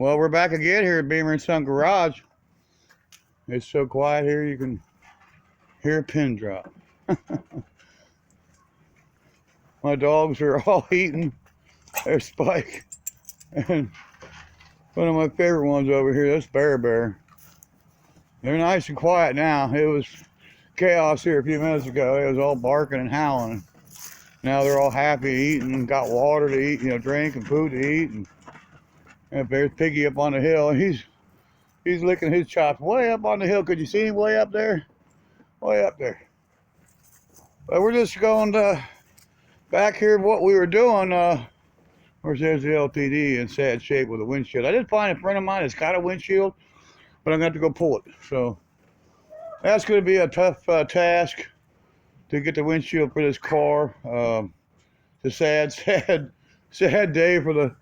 Well, we're back again here at Beamer & Son Garage. It's so quiet here you can hear a pin drop. My dogs are all eating their Spike. And one of my favorite ones over here, that's Bear. They're nice and quiet now. It was chaos here a few minutes ago. It was all barking and howling. Now they're all happy eating and got water to eat, drink and food to eat. And there's Piggy up on the hill. He's licking his chops way up on the hill. Could you see him way up there? Way up there. But we're just going back here what we were doing. Where's there's the LTD in sad shape with a windshield. I did find a friend of mine that's got a windshield, but I'm going to have to go pull it. So that's going to be a tough task to get the windshield for this car. It's a sad day for the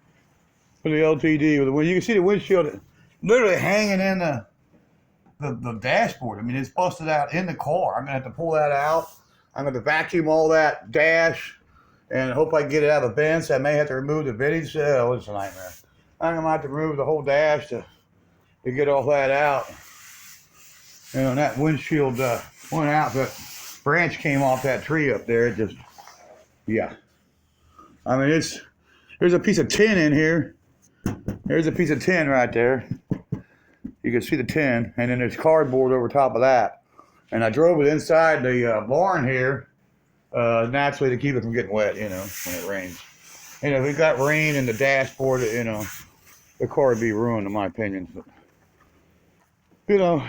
LTD. When you can see the windshield literally hanging in the dashboard. I mean, it's busted out in the car. I'm gonna have to pull that out. I'm gonna vacuum all that dash and hope I can get it out of the vents. I may have to remove the venting. Oh, it's a nightmare. I'm gonna have to remove the whole dash to get all that out. And that windshield went out. That branch came off that tree up there. It just, yeah. I mean, there's a piece of tin in here. There's a piece of tin right there. You can see the tin, and then there's cardboard over top of that. And I drove it inside the barn here, naturally to keep it from getting wet, when it rains. If it got rain in the dashboard, the car would be ruined, in my opinion. But,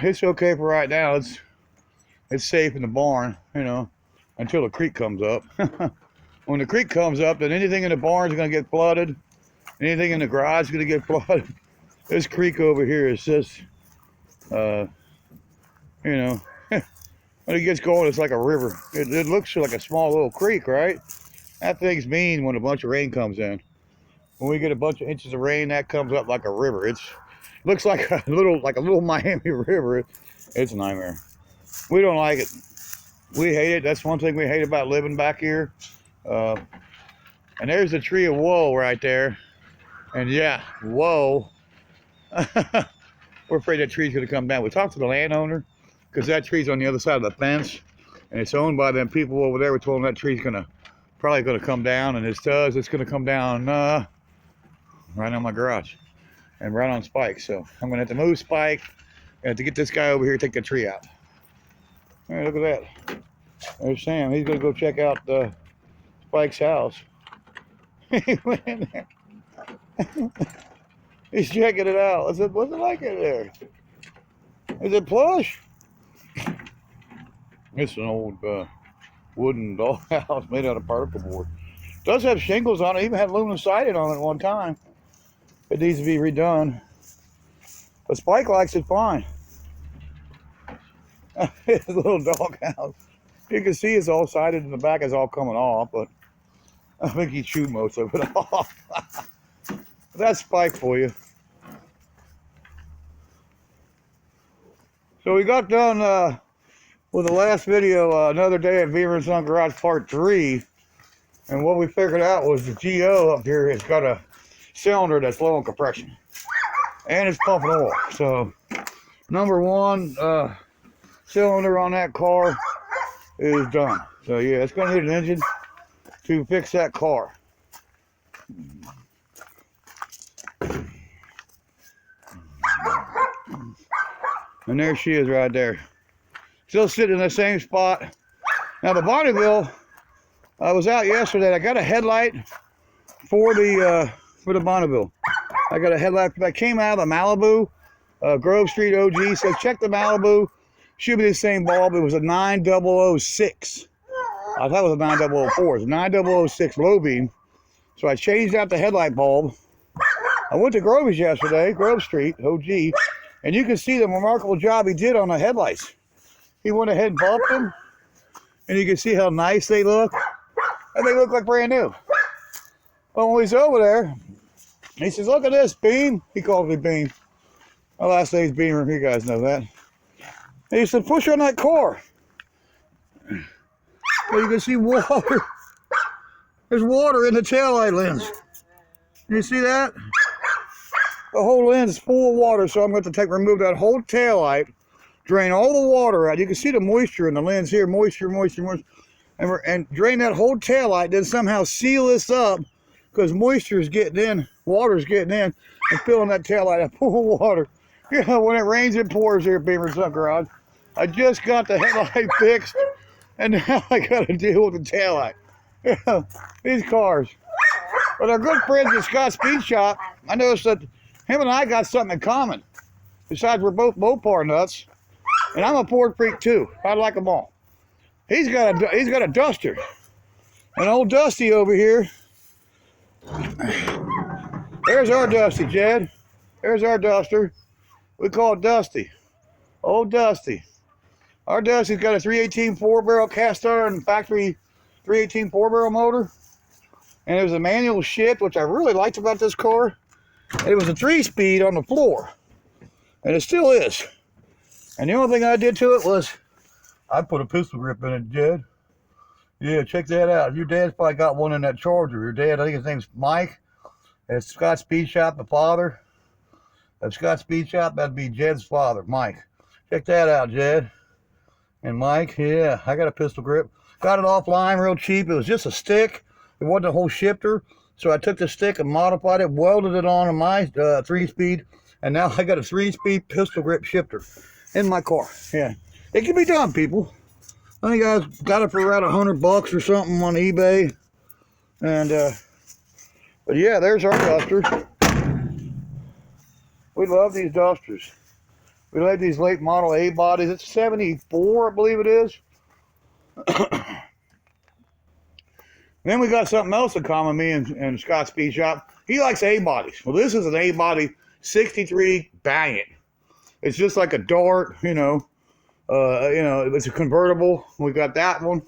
it's okay for right now. It's safe in the barn, until the creek comes up. When the creek comes up, then anything in the barn is going to get flooded. Anything in the garage is going to get flooded. This creek over here is just, when it gets going, it's like a river. It looks like a small little creek, right? That thing's mean when a bunch of rain comes in. When we get a bunch of inches of rain, that comes up like a river. It looks like a little Miami river. It's a nightmare. We don't like it. We hate it. That's one thing we hate about living back here. And there's the tree of woe right there. And yeah, whoa. We're afraid that tree's going to come down. We talked to the landowner because that tree's on the other side of the fence. And it's owned by them people over there. We told them that tree's probably going to come down. And it does. It's going to come down right on my garage. And right on Spike. So I'm going to have to move Spike. I have to get this guy over here to take the tree out. All right, look at that. There's Sam. He's going to go check out Spike's house. He went in there. He's checking it out. I said, what's it like in there? Is it plush? It's an old wooden dollhouse made out of particle board. It does have shingles on it. Even had aluminum siding on it at one time. It needs to be redone. But Spike likes it fine. His little doghouse. You can see it's all sided in the back. It's all coming off, but I think he chewed most of it off. That's Spike for you. So we got done with the last video, another day at Beamer & Son Garage Part 3. And what we figured out was the GEO up here has got a cylinder that's low in compression. And it's pumping oil. So, number one cylinder on that car is done. So yeah, it's going to need an engine to fix that car. And there she is right there. Still sitting in the same spot. Now the Bonneville, I was out yesterday. I got a headlight for the Bonneville. I got a headlight that came out of the Malibu, Grove Street OG. So check the Malibu. Should be the same bulb. It was a 9006. I thought it was a 9004. It's a 9006 low beam. So I changed out the headlight bulb. I went to Grove's yesterday, Grove Street OG. And you can see the remarkable job he did on the headlights. He went ahead and bumped them. And you can see how nice they look. And they look like brand new. Well, when he's over there, he says, look at this, Beam. He calls me Beam. My last name's Beamer. You guys know that. And he said, push on that core. So you can see water. There's water in the taillight lens. You see that? The whole lens is full of water, so I'm going to remove that whole tail light, drain all the water out. You can see the moisture in the lens here, moisture, and drain that whole tail light, then somehow seal this up because moisture is getting in, water is getting in, and filling that tail light up full of water. You know, when it rains, it pours here at Beaver Truck Garage. I just got the headlight fixed, and now I got to deal with the tail light. You know, these cars. But our good friends at Scott's Speed Shop, I noticed that him and I got something in common. Besides, we're both Mopar nuts, and I'm a Ford freak too. I like them all. He's got a Duster, an old Dusty over here. There's our Dusty, Jed. There's our Duster. We call it Dusty. Old Dusty. Our Dusty's got a 318 4-barrel cast iron factory 318 4-barrel motor. And it was a manual shift, which I really liked about this car. It was a 3-speed on the floor. And it still is. And the only thing I did to it was I put a pistol grip in it, Jed. Yeah, check that out. Your dad's probably got one in that Charger. Your dad, I think his name's Mike. At Scott's Speed Shop, the father. At Scott's Speed Shop, that'd be Jed's father, Mike. Check that out, Jed. And Mike, yeah, I got a pistol grip. Got it offline real cheap. It was just a stick. It wasn't a whole shifter. So I took the stick and modified it, welded it on my 3-speed. And now I got a 3-speed pistol grip shifter in my car. Yeah, it can be done, people. I think I got it for around $100 or something on eBay. And, but yeah, there's our Dusters. We love these Dusters. We like these late model A bodies. It's 74, I believe it is. Then we got something else in common, me and Scott's Speed Shop. He likes A bodies. Well, this is an A body 63 Valiant. It's just like a Dart, you know, it's a convertible. We got that one.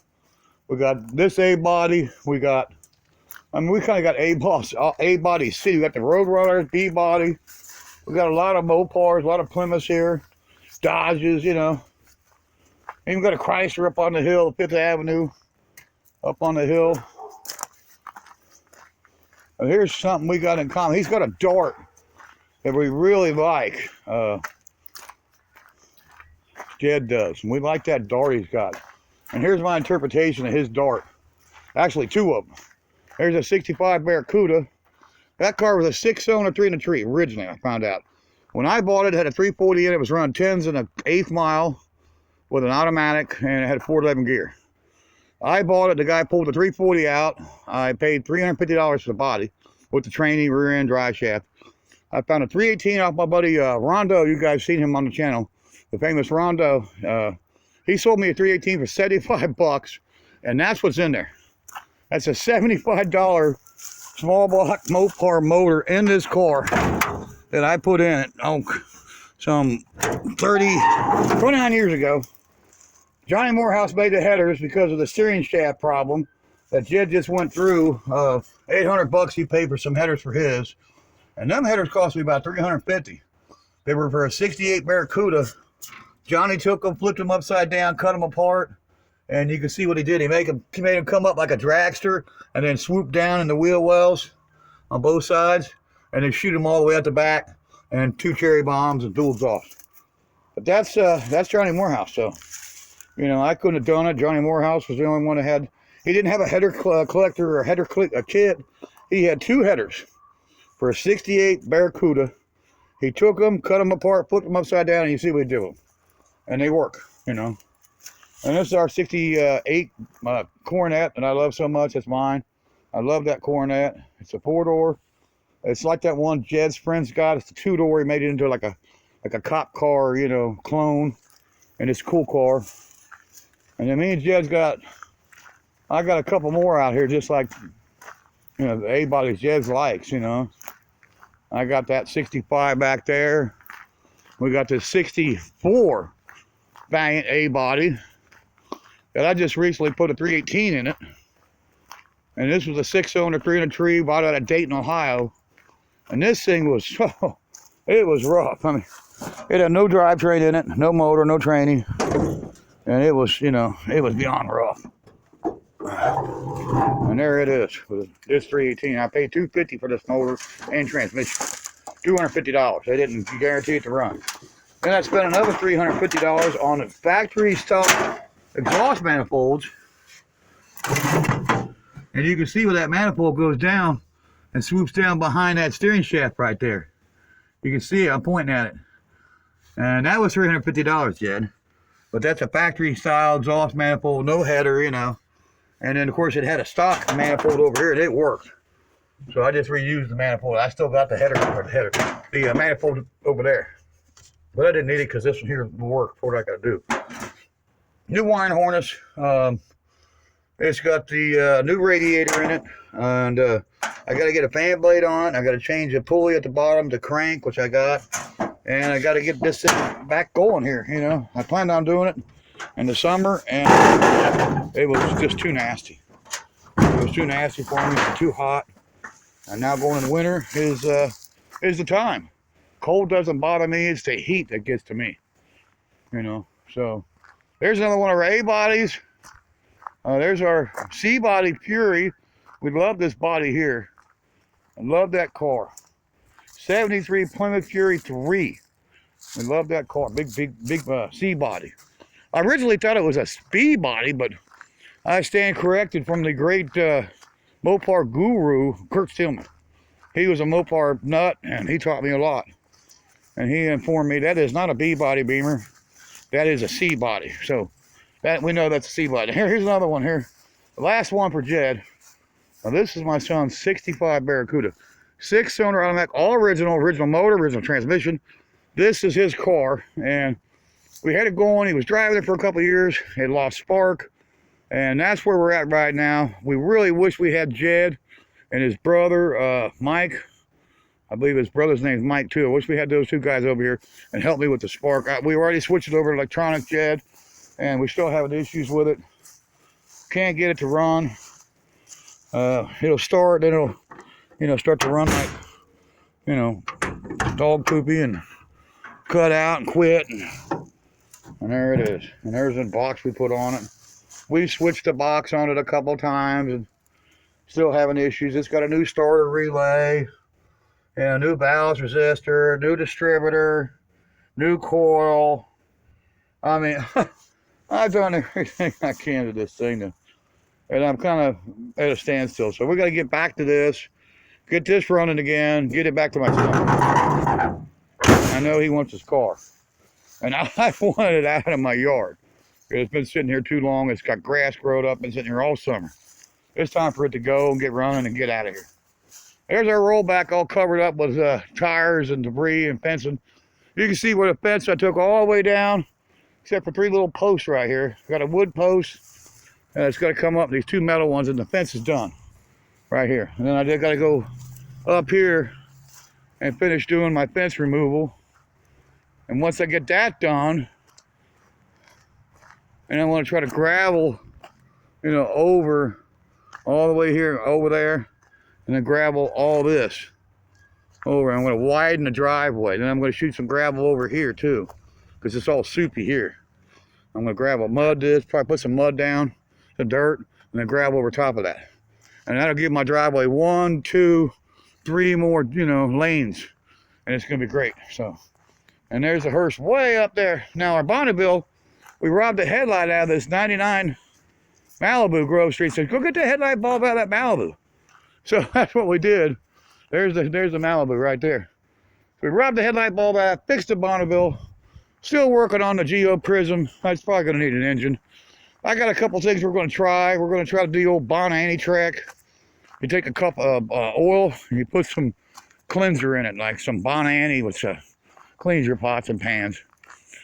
We got this A body. We got, I mean, we kind of got A body city. We got the Roadrunners, B body. We got a lot of Mopars, a lot of Plymouths here, Dodges, you know. Even got a Chrysler up on the hill, 5th Avenue, up on the hill. And here's something we got in common. He's got a Dart that we really like. Jed does. And we like that Dart he's got. And here's my interpretation of his Dart. Actually, 2 of them. There's a 65 Barracuda. That car was a 6-cylinder 3-in-a-tree originally, I found out. When I bought it, it had a 340 in it. It was running 10s in an 1/8 mile with an automatic, and it had a 411 gear. I bought it. The guy pulled the 340 out. I paid $350 for the body with the training, rear end, drive shaft. I found a 318 off my buddy Rondo. You guys seen him on the channel, the famous Rondo. He sold me a 318 for $75, and that's what's in there. That's a $75 small block Mopar motor in this car that I put in it some 29 years ago. Johnny Morehouse made the headers because of the steering shaft problem that Jed just went through. $800 he paid for some headers for his, and them headers cost me about $350. They were for a 68 Barracuda. Johnny took them, flipped them upside down, cut them apart, and you can see what he did. He made them come up like a dragster, and then swoop down in the wheel wells on both sides, and then shoot them all the way out the back, and 2 cherry bombs and dual exhaust. But that's Johnny Morehouse. So, you know, I couldn't have done it. Johnny Morehouse was the only one that had. He didn't have a header collector or a kit. He had 2 headers for a 68 Barracuda. He took them, cut them apart, flipped them upside down, and you see what he did with them. And they work, you know. And this is our 68 Coronet that I love so much. It's mine. I love that Coronet. It's a 4-door. It's like that one Jed's friend's got. It's a 2-door. He made it into like a cop car, you know, clone. And it's a cool car. And then me and Jed's I got a couple more out here just like, you know, the A-bodies Jed's likes, you know. I got that 65 back there. We got this 64 Valiant A-body that I just recently put a 318 in it. And this was a 6-cylinder 3-in-a-tree, bought out of Dayton, Ohio. And this thing was, it was rough. I mean, it had no drivetrain in it, no motor, no training. And it was, you know, it was beyond rough. And there it is, with this 318. I paid $250 for this motor and transmission. $250. They didn't guarantee it to run. Then I spent another $350 on the factory stock exhaust manifolds. And you can see where that manifold goes down and swoops down behind that steering shaft right there. You can see it, I'm pointing at it. And that was $350, Jed. But that's a factory style exhaust manifold, no header, you know. And then of course it had a stock manifold over here and it worked. So I just reused the manifold. I still got the the manifold over there. But I didn't need it because this one here will work for what I got to do. New wiring harness. It's got the new radiator in it. And I got to get a fan blade on. I got to change the pulley at the bottom to crank, which I got. And I got to get this thing back going here, you know. I planned on doing it in the summer, and it was just too nasty. It was too nasty for me, too hot. And now going in the winter is the time. Cold doesn't bother me, it's the heat that gets to me. You know, so there's another one of our A bodies. There's our C body Fury. We love this body here. I love that car. 73 Plymouth Fury 3. We love that car. Big C body. I originally thought it was a speed body, but I stand corrected from the great Mopar guru, Kurt Stillman. He was a Mopar nut, and he taught me a lot. And he informed me that is not a B body Beamer. That is a C body. So that we know that's a C body. Here's another one here. The last one for Jed. Now this is my son's 65 Barracuda. 6-cylinder automatic, all original motor, original transmission. This is his car, and we had it going. He was driving it for a couple of years. It lost spark, and that's where we're at right now. We really wish we had Jed and his brother, Mike. I believe his brother's name is Mike too. I wish we had those two guys over here and help me with the spark. We already switched it over to electronic, Jed, and we still having issues with it. Can't get it to run. It'll start, then it'll, you know, start to run like, you know, dog poopy and cut out and quit. And there it is. And there's the box we put on it. We switched the box on it a couple times and still having issues. It's got a new starter relay, and a new valves resistor, new distributor, new coil. I mean, I've done everything I can to this thing, and I'm kind of at a standstill. So we got to get back to this, get this running again, get it back to my son. I know he wants his car, and I wanted it out of my yard. It's been sitting here too long. It's got grass growing up and sitting here all summer. It's time for it to go and get running and get out of here. There's our rollback all covered up with tires and debris and fencing. You can see where the fence I took all the way down, except for 3 little posts right here. Got a wood post, and it's got to come up, these 2 metal ones, and the fence is done right here. And then I just got to go up here and finish doing my fence removal. And once I get that done, and I want to try to gravel, you know, over all the way here, over there, and then gravel all this over. I'm going to widen the driveway. Then I'm going to shoot some gravel over here too, because it's all soupy here. I'm going to gravel mud this, probably put some mud down, some dirt, and then gravel over top of that. And that'll give my driveway 1, 2, 3 more, you know, lanes, and it's going to be great. So, and there's the hearse way up there. Now our Bonneville, we robbed the headlight out of this 99 Malibu Grove Street. Said, go get the headlight bulb out of that Malibu. So that's what we did. There's the Malibu right there. So we robbed the headlight bulb out, fixed the Bonneville. Still working on the GEO Prism. That's probably going to need an engine. I got a couple things we're going to try. We're going to try to do the old Bonanni track. You take a cup of oil and you put some cleanser in it, like some Bonanni, which cleans your pots and pans.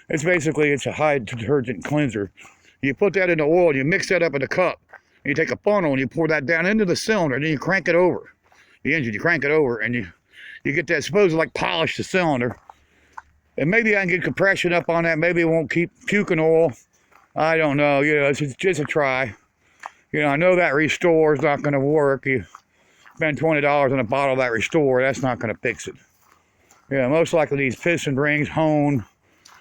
It's basically, it's a high detergent cleanser. You put that in the oil, you mix that up in a cup. You take a funnel and you pour that down into the cylinder, and then you crank it over. The engine, you crank it over, and you get that, supposed to like polish the cylinder. And maybe I can get compression up on that. Maybe it won't keep puking oil. I don't know. You know, it's just a try. You know, I know that Restore is not going to work. You spend $20 on a bottle of that Restore, that's not going to fix it. Yeah, most likely these piston rings, hone.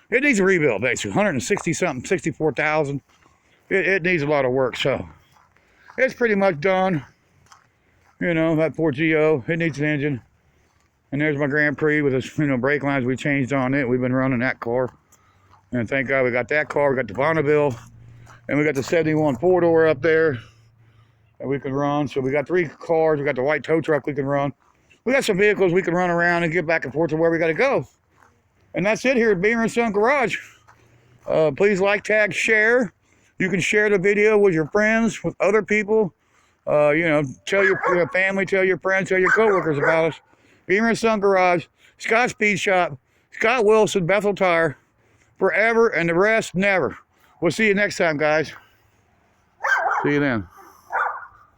It needs a rebuild, basically. 160 something, 64,000. It needs a lot of work, so it's pretty much done. You know, that poor GEO, it needs an engine. And there's my Grand Prix with its, brake lines we changed on it. We've been running that car. And thank God we got that car. We got the Bonneville. And we got the 71 four-door up there that we can run. So we got 3 cars. We got the white tow truck we can run. We got some vehicles we can run around and get back and forth to where we got to go. And that's it here at Beamer & Son Garage. Please like, tag, share. You can share the video with your friends, with other people. Tell your family, tell your friends, tell your coworkers about us. Beamer & Son Garage, Scott Speed Shop, Scott Wilson, Bethel Tire, forever and the rest never. We'll see you next time, guys. See you then.